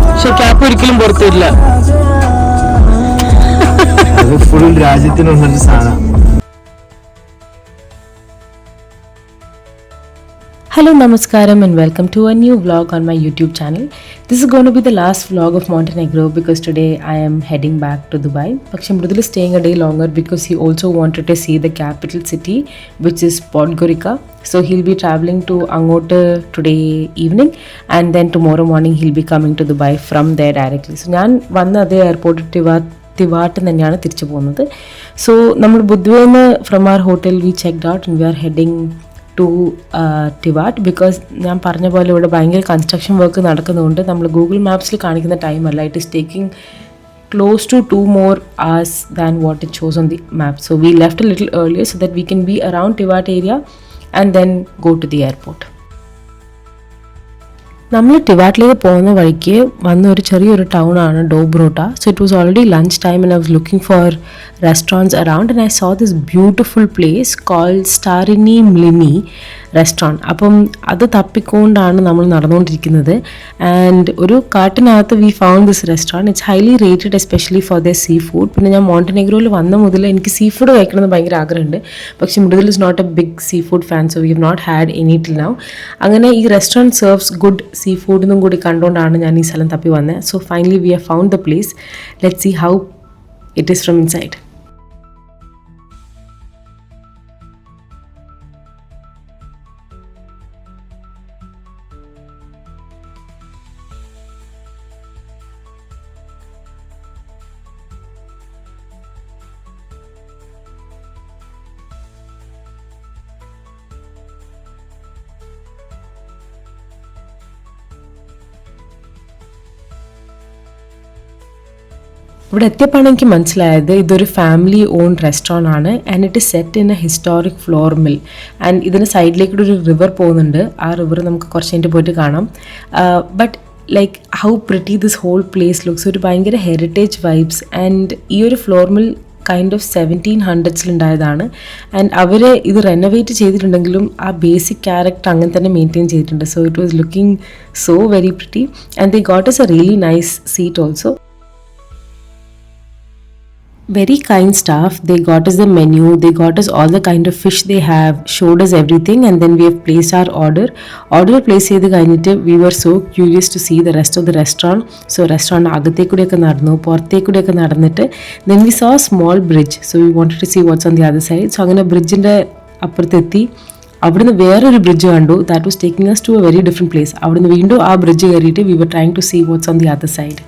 പക്ഷെ ക്യാപ്പ് ഒരിക്കലും പുറത്തില്ല. അത് ഫുൾ രാജ്യത്തിനുള്ളൊരു സാധനം. Hello, Namaskaram and welcome to a new vlog on my YouTube channel. This is going to be the last vlog of Montenegro because today I am heading back to Dubai. But Mridul is staying a day longer because he also wanted to see the capital city, which is Podgorica. So he'll be traveling to Angote today evening and then tomorrow morning he'll be coming to Dubai from there directly. So ഞാൻ വന്ന അതേ എയർപോർട്ടിൽ തിവാട്ട് തന്നെയാണ് തിരിച്ചു പോകുന്നത്. So നമ്മൾ ബുദ്വേന്ന് from our hotel we checked out and we are heading to Tivat because ഞാൻ പറഞ്ഞ പോലെ ഇവിടെ ഭയങ്കര കൺസ്ട്രക്ഷൻ വർക്ക് നടക്കുന്നതുകൊണ്ട് നമ്മൾ ഗൂഗിൾ മാപ്സിൽ കാണിക്കുന്ന ടൈമല്ല. It is taking close to 2 more hours than what it shows on the map. So we left a little earlier so that we can be around Tivat area and then go to the airport. നമ്മൾ ടിവാറ്റിലേക്ക് പോകുന്ന വഴിക്ക് വന്ന ഒരു ചെറിയൊരു town ആണ് Dobrota. So it was already lunch time and I was looking for restaurants around and I saw this beautiful place called Stari Mlini restaurant. അപ്പം അത് തപ്പിക്കൊണ്ടാണ് നമ്മൾ നടന്നുകൊണ്ടിരിക്കുന്നത്. ആൻഡ് ഒരു കാട്ടിനകത്ത് we found this restaurant. It's highly rated especially for the sea food. പിന്നെ ഞാൻ മോണ്ടനെഗ്രോയിൽ വന്ന മുതൽ എനിക്ക് സീ ഫുഡ് കഴിക്കണമെന്ന് ഭയങ്കര ആഗ്രഹമുണ്ട്. പക്ഷേ Mridul is not a big seafood fan, so we have not had any till now. അങ്ങനെ ഈ റെസ്റ്റോറൻറ്റ് സെർവ്സ് ഗുഡ് സീ ഫുഡിനും കൂടി കണ്ടുകൊണ്ടാണ് ഞാൻ ഈ സ്ഥലം തപ്പി വന്നത്. So finally we have found the place. Let's see how it is from inside. ഇവിടെ എത്തിയപ്പോഴാണ് എനിക്ക് മനസ്സിലായത് ഇതൊരു ഫാമിലി ഓൺ റെസ്റ്റോറൻ്റ് ആണ് and it is set in a historic flour mill. And ഇതിന് സൈഡിലേക്ക് ഒരു റിവർ പോകുന്നുണ്ട്. ആ റിവർ നമുക്ക് കുറച്ച് കഴിഞ്ഞിട്ട് പോയിട്ട് കാണാം. But like how pretty this whole place looks. ഒരു ഭയങ്കര ഹെറിറ്റേജ് വൈബ്സ്. ആൻഡ് ഈ ഒരു floor mill kind of 1700s ഉണ്ടായതാണ്. ആൻഡ് അവർ ഇത് റെനോവേറ്റ് ചെയ്തിട്ടുണ്ടെങ്കിലും ആ ബേസിക് ക്യാരക്ടർ അങ്ങനെ തന്നെ മെയിൻറ്റെയിൻ ചെയ്തിട്ടുണ്ട്. So it was looking so very pretty and they got us A really nice seat also. Very kind staff. They got us the menu, they got us all the kind of fish they have, showed us everything, and then we have placed our order place ചെയ്ത് കഴിഞ്ഞിട്ട് we were so curious to see the rest of the restaurant. So restaurant അകത്തേക്കൂടെയൊക്കെ നടന്നു, പുറത്തേക്കൂടെയൊക്കെ നടന്നിട്ട് then we saw a small bridge, so we wanted to see what's on the other side. So അങ്ങനെ ബ്രിഡ്ജിൻ്റെ അപ്പുറത്തെത്തി അവിടുന്ന് വേറൊരു bridge കണ്ടു. that was taking us to a very different place. അവിടുന്ന് വീണ്ടും ആ bridge കയറിയിട്ട് we were trying to see what's on the other side.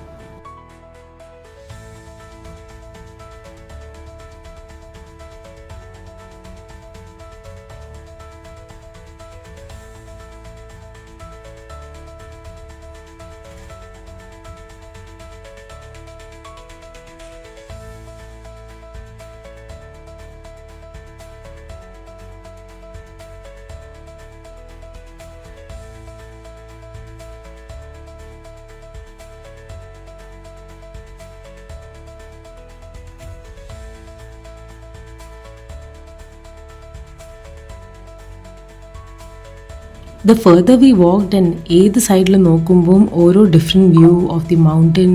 The further we walked and ഏത് സൈഡിൽ നോക്കുമ്പോൾ ഓരോ different view of the mountain,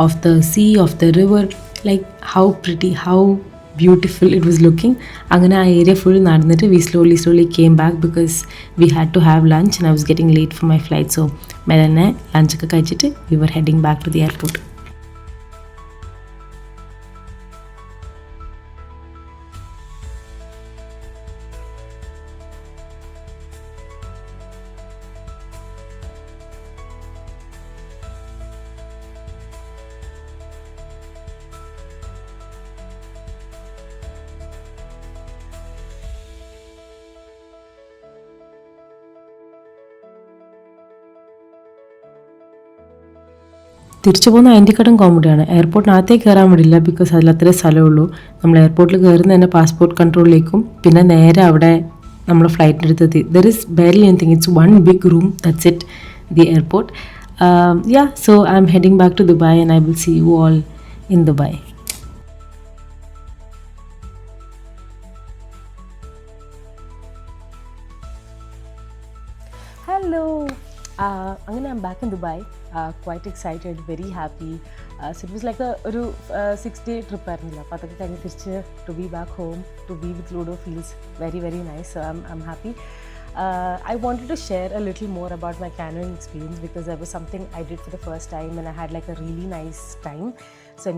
of the sea, of the river, like how pretty, how beautiful it was looking. അങ്ങനെ ആ area full നടന്നിട്ട് we slowly came back because we had to have lunch and I was getting late for my flight. So മെല്ലെ ലഞ്ചൊക്കെ കഴിച്ചിട്ട് we were heading back to the airport. തിരിച്ചു പോകുന്ന അതിൻ്റെക്കാട്ടും കോമഡിയാണ്. എയർപോർട്ടിനകത്തേക്ക് കയറാൻ വിടില്ല ബിക്കോസ് അതിൽ അത്രേ സ്ഥലമുള്ളൂ. നമ്മൾ എയർപോർട്ടിൽ കയറുന്ന തന്നെ പാസ്പോർട്ട് കൺട്രോളിലേക്കും പിന്നെ നേരെ അവിടെ നമ്മൾ ഫ്ലൈറ്റിൻ്റെ അടുത്തെത്തി. There is barely anything, it's one big room, that's it, the airport. So I am heading back to Dubai and I will see you all in Dubai. Hello! I'm back in Dubai. Quite excited, very happy. So it was like a 6-day trip. To be back home, to be with Ludo feels very, very nice. So I'm happy. I wanted to share a little more about my canoeing experience because there was something I did for the first time and I had like a really nice time. So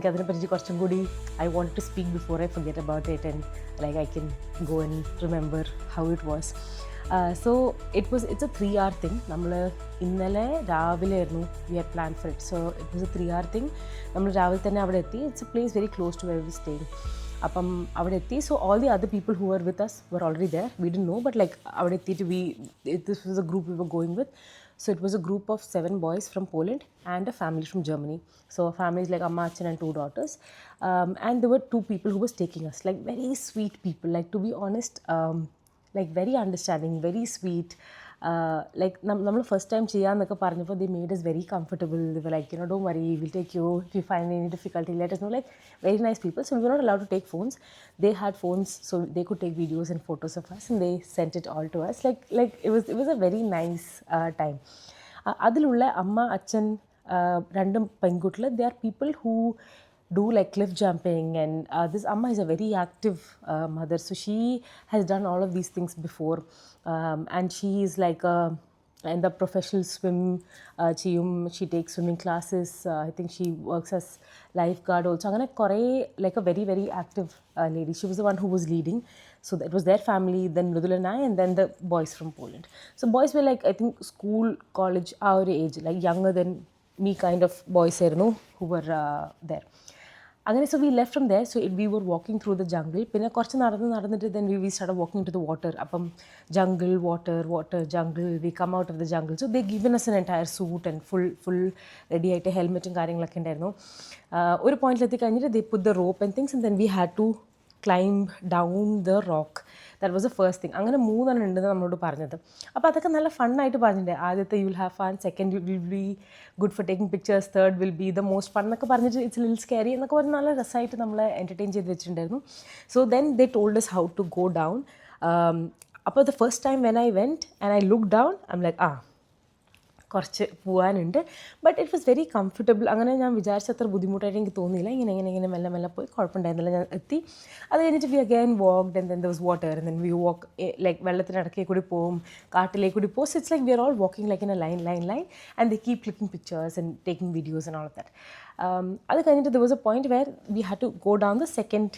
I wanted to speak before I forget about it and like I can go and remember how it was. So it's a 3-hour thing. We had planned for it. So it was a 3-hour thing. It's a place very close to where we were staying. So all the other people who were with us were already there. We didn't know, but like this was a group we were going with. So it was a group of 7 boys from Poland and a family from Germany. So a family is like Amma, Achan and 2 daughters. And there were 2 people who was taking us, like very sweet people. Like to be honest, like very understanding, very sweet. Like നമ്മൾ first time ചെയ്യാന്നൊക്കെ പറഞ്ഞപ്പോൾ they made us very comfortable. They were like, don't worry, we'll take you. If you find any difficulty, let us know. Like very nice people. So we were not allowed to take phones. They had phones, so they could take videos and photos of us, and they sent it all to us. Like it was a very nice time. അതിലുള്ള അമ്മ അച്ഛൻ രണ്ടും പെൺകുട്ടികൾ, they are people who do like cliff jumping, and this Amma is a very active mother, so she has done all of these things before, and she is like in the professional swim. She takes swimming classes. I think she works as lifeguard also. Angane kore like a very, very active lady. She was the one who was leading. So that was their family, then Mridul and I, and then the boys from Poland. So boys were like, I think school, college, our age, like younger than me kind of boys who were there. Again, so we left from there. So we were walking through the jungle. Then we started walking into the water. Jungle, water, jungle. We come out of the jungle. So they given us an entire suit and full ready helmet and carrying like one point they put the rope and things, and then we had to climb down the rock. That was the first thing. അങ്ങനെ 3 ഉണ്ടെന്ന് നമ്മളോട് പറഞ്ഞത്. അപ്പോൾ അതൊക്കെ നല്ല ഫണ്ണായിട്ട് പറഞ്ഞിട്ടുണ്ട്. ആദ്യത്തെ you will have fun, second you will be good for taking pictures, third will be the most fun എന്നൊക്കെ പറഞ്ഞിട്ട് ഇറ്റ്സ് ലിറ്റിൽ സ്കെയറി എന്നൊക്കെ പറഞ്ഞ് നല്ല രസമായിട്ട് നമ്മളെ എൻ്റർടൈൻ ചെയ്ത് വെച്ചിട്ടുണ്ടായിരുന്നു. So then they told us how to go down. അപ്പോൾ the first time when I went and I looked down, I'm like കുറച്ച് പോകാനുണ്ട്, but it was very comfortable. അങ്ങനെ ഞാൻ വിചാരിച്ചത്ര ബുദ്ധിമുട്ടായിട്ട് എനിക്ക് തോന്നിയില്ല. ഇങ്ങനെ മെല്ലെ പോയി, കുഴപ്പമുണ്ടായിരുന്നില്ല. ഞാൻ എത്തി. അത് കഴിഞ്ഞിട്ട് we again walked, and then there was water, and then we walk like വെള്ളത്തിനടക്കേ കൂടി പോവും, കാട്ടിലേക്ക് കൂടി പോകും. So it's like we are all walking like in a line and they keep clicking pictures and taking videos and all of that. അത് കഴിഞ്ഞിട്ട് there was a point where we had to go down the second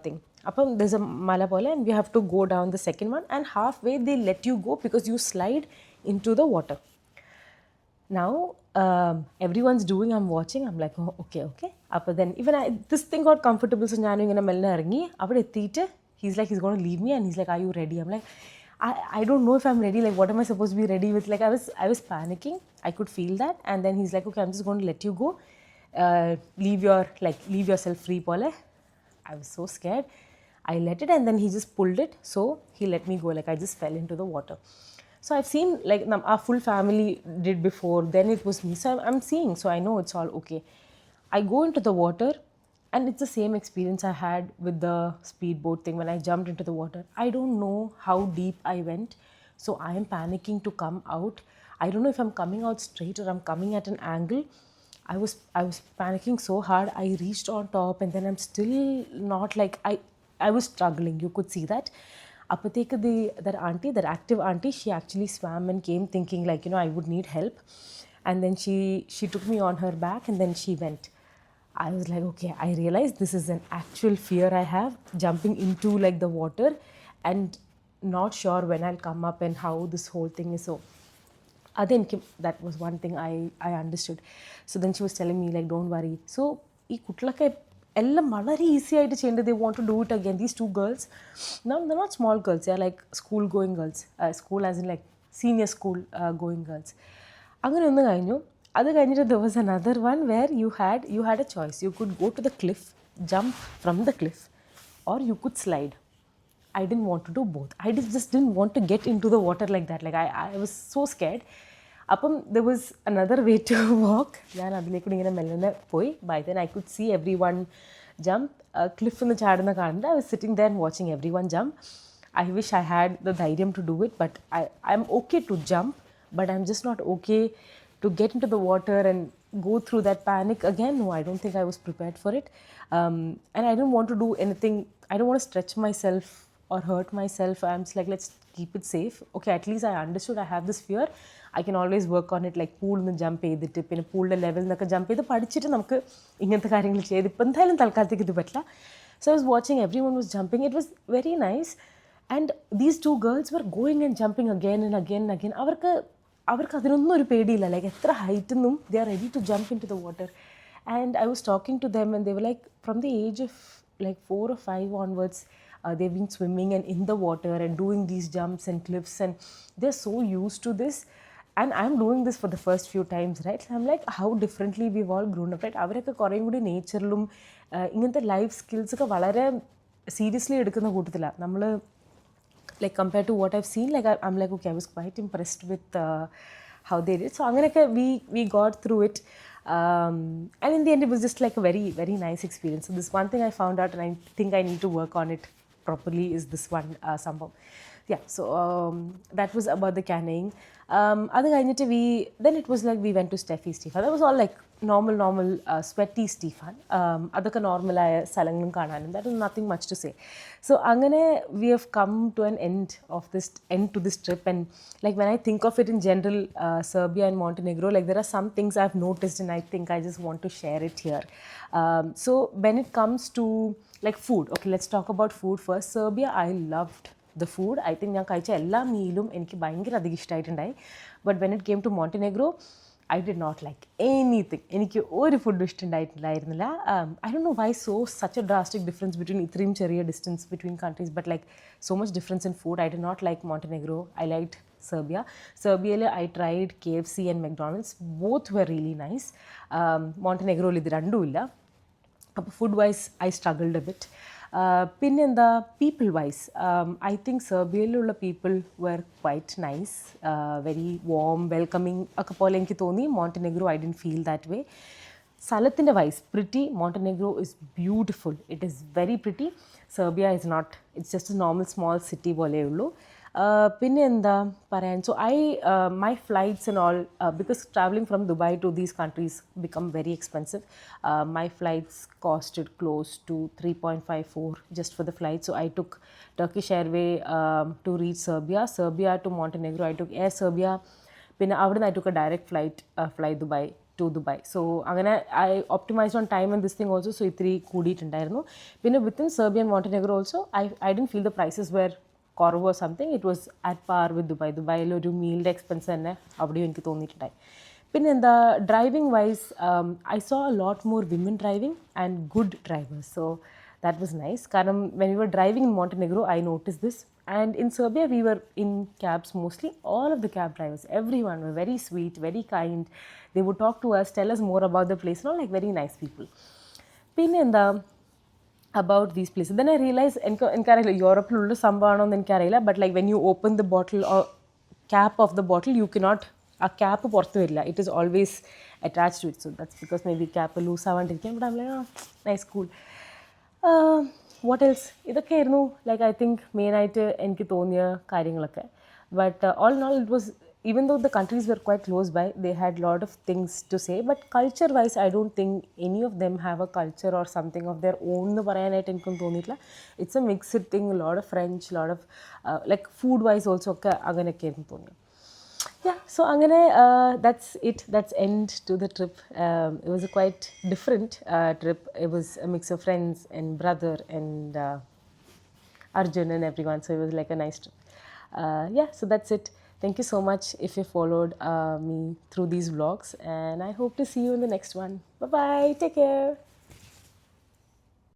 thing. അപ്പം there's a മല പോലെ, and we have to go down the second one, and halfway they let you go because you slide into the water. Now everyone's doing, I'm watching, I'm like, oh, okay. But then even this thing got comfortable, so ഞാനും ഇങ്ങനെ മെല്ലെ ഇറങ്ങി. അവിടെ എത്തിയിട്ട് he's like, he's going to leave me, and he's like, are you ready? I'm like, I don't know if I'm ready. Like, what am I supposed to be ready with? Like, I was panicking. I could feel that. And then he's like, okay, I'm just going to let you go. Leave yourself free, Paule. I was so scared. I let it, and then he just pulled it. So he let me go. Like, I just fell into the water. So I've seen like our full family did before, then it was me. So I'm seeing, so I know it's all okay. I go into the water, and it's the same experience I had with the speedboat thing when I jumped into the water. I don't know how deep I went, so I am panicking to come out. I don't know if I'm coming out straight or I'm coming at an angle. I was panicking so hard. I reached on top, and then I'm still not like I was struggling. You could see that. Apateka that active auntie, she actually swam and came thinking like, I would need help. And then she took me on her back, and then she went. I was like, okay, I realized this is an actual fear I have, jumping into like the water and not sure when I'll come up and how this whole thing is. So that was one thing I understood. So then she was telling me like, don't worry. So ee kutlake എല്ലാം വളരെ easy ആയിട്ട് ചെയ്യേണ്ടത്. They want to do it again. These 2 girls, now they're not small girls, they are like school going girls, school as in like senior school going girls. അങ്ങനെ ഒന്ന് കഴിഞ്ഞു. അത് കഴിഞ്ഞിട്ട് there was another one where you had a choice. You could go to the cliff, jump from the cliff, or you could slide. I didn't want to do both. I just didn't want to get into the water like that. Like I was so scared. അപ്പം there was another way to walk. ഞാൻ അതിലേക്കൂടി ഇങ്ങനെ മെല്ലെ പോയി. By then I could see everyone jump. Cliff നിന്ന് ചാടുന്ന കാണുന്നുണ്ട്. I was sitting there and watching everyone jump. I wish I had the ധൈര്യം to do it, but I'm okay to jump, but I'm just not okay to get into the water and go through that panic again. No, I don't think I was prepared for it. And I didn't want to do anything. I don't want to stretch myself or hurt myself. I'm just like, let's keep it safe. Okay, at least I understood I have this fear. I can always work on it, like pool നിന്ന് jump ചെയ്തിട്ട് പിന്നെ പൂളിൻ്റെ ലെവലിൽ നിന്നൊക്കെ jump ചെയ്ത് പഠിച്ചിട്ട് നമുക്ക് ഇങ്ങനത്തെ കാര്യങ്ങൾ ചെയ്ത് ഇപ്പം എന്തായാലും തൽക്കാലത്തേക്ക് ഇത് പറ്റില്ല. So I was watching, everyone was jumping. It was very nice. And these two girls were going and jumping again and again and again. അവർക്ക് അതിനൊന്നും ഒരു പേടിയില്ല. ലൈക്ക് എത്ര ഹൈറ്റിൽ നിന്നും they are ready to jump into the water. And I was talking to them and they were like, from the age of like 4 or 5 onwards, they've been swimming and in the water and doing these jumps and cliffs, and they're so used to this. And I'm doing this for the first few times, right? So I'm like, how differently we've all grown up, right? അവരൊക്കെ കുറേയും കൂടി നേച്ചറിലും ഇങ്ങനത്തെ life സ്കിൽസൊക്കെ വളരെ seriously എടുക്കുന്ന കൂട്ടത്തിലാണ് നമ്മൾ. Like compared to what I've seen, like I'm like, okay, I was quite impressed with how they did. So അങ്ങനെയൊക്കെ we got through it. And in the end it was just like a very, very nice experience. So this one thing I found out, and I think I need to work on it properly, is this one sambhavam. Yeah, so that was about the canoeing. അത് കഴിഞ്ഞിട്ട് then it was like we went to Steffi Stefan. That was all like normal sweaty Stefan. അതൊക്കെ നോർമലായ സ്ഥലങ്ങളും കാണാനും. That was nothing much to say. So അങ്ങനെ we have come to an end to this trip. And like when I think of it in general, Serbia and Montenegro, like there are some things I've noticed and I think I just want to share it here. So when it comes to like food, okay, let's talk about food first. Serbia, I loved the food. I think ഞാൻ കഴിച്ച എല്ലാ മീലും എനിക്ക് ഭയങ്കര അധികം ഇഷ്ടമായിട്ടുണ്ടായി. But when it came to Montenegro, I did not like anything. എനിക്ക് ഒരു ഫുഡും ഇഷ്ടമുണ്ടായിട്ടുണ്ടായിരുന്നില്ല. I don't know why such a drastic difference between ഇത്രയും ചെറിയ distance between countries, but like so much difference in food. I did not like Montenegro. I liked Serbia. Serbiaയിൽ I tried KFC and McDonald's. Both were really nice. Montenegroയിൽ ഇത് രണ്ടും ഇല്ല. അപ്പോൾ food wise I struggled a bit. പിന്നെന്താ, people wise I think സെർബിയയിലുള്ള people were quite nice, very warm, welcoming ഒക്കെ പോലെ എനിക്ക് തോന്നി. Montenegro I didn't feel that way. സ്ഥലത്തിൻ്റെ wise pretty, Montenegro is beautiful. It is very pretty. Serbia is not, it's just a normal small city പോലെയുള്ളൂ. പിന്നെ എന്താ പറയാൻ, so my flights and all, because travelling from Dubai to these countries become very expensive. My flights costed close to 3.54 just for the flight. So I took Turkish Airway to reach Serbia to Montenegro. I took Air Serbia. പിന്നെ അവിടുന്ന് I took a direct flight, fly Dubai to Dubai. So അങ്ങനെ I optimized on time and this thing also. So ഇത്തിരി കൂടിയിട്ടുണ്ടായിരുന്നു. പിന്നെ within Serbia and Montenegro also, I didn't feel the prices were കുറവ് or something. It was at par with Dubai. ദുബായിൽ ഒരു മീലിൻ്റെ expense തന്നെ അവിടെയും എനിക്ക് തോന്നിയിട്ടുണ്ടായി. പിന്നെ എന്താ, driving wise I saw a lot more women driving and good drivers. So that was nice. കാരണം when you were driving in Montenegro I notice this. And in Serbia, we were in cabs mostly. All of the cab drivers, everyone were very sweet, very kind. They would talk to us, tell us more about the place, like very nice people. പിന്നെ എന്താ, about these places. Then I realized, എനിക്കറിയില്ല യൂറോപ്പിലുള്ള സംഭവമാണോ എന്ന് എനിക്കറിയില്ല, but like when you open the bottle or cap of the bottle, you cannot, ആ cap പുറത്ത് വരില്ല. It is always attached to it. So that's because maybe cap loose ആവാണ്ടിരിക്കാം. But I am like nice, cool. What else, ഇതൊക്കെയായിരുന്നു like I think മെയിനായിട്ട് എനിക്ക് തോന്നിയ കാര്യങ്ങളൊക്കെ. But all in all it was, even though the countries were quite close by, they had a lot of things to say. But culture wise, I don't think any of them have a culture or something of their own എന്ന് പറയാനായിട്ട് എനിക്കൊന്നും തോന്നിയിട്ടില്ല. It's A mixed thing, lot of French, lot of like food vice also ഒക്കെ അങ്ങനെയൊക്കെ ആയിരുന്നു തോന്നി. Yeah, so അങ്ങനെ that's it. That's end to the trip. It was a quite different trip. It was a mix of friends and brother and Arjun and everyone. So it was like a nice trip. Yeah, so that's it. Thank you so much if you followed me through these vlogs, and I hope to see you in the next one. Bye bye, take care.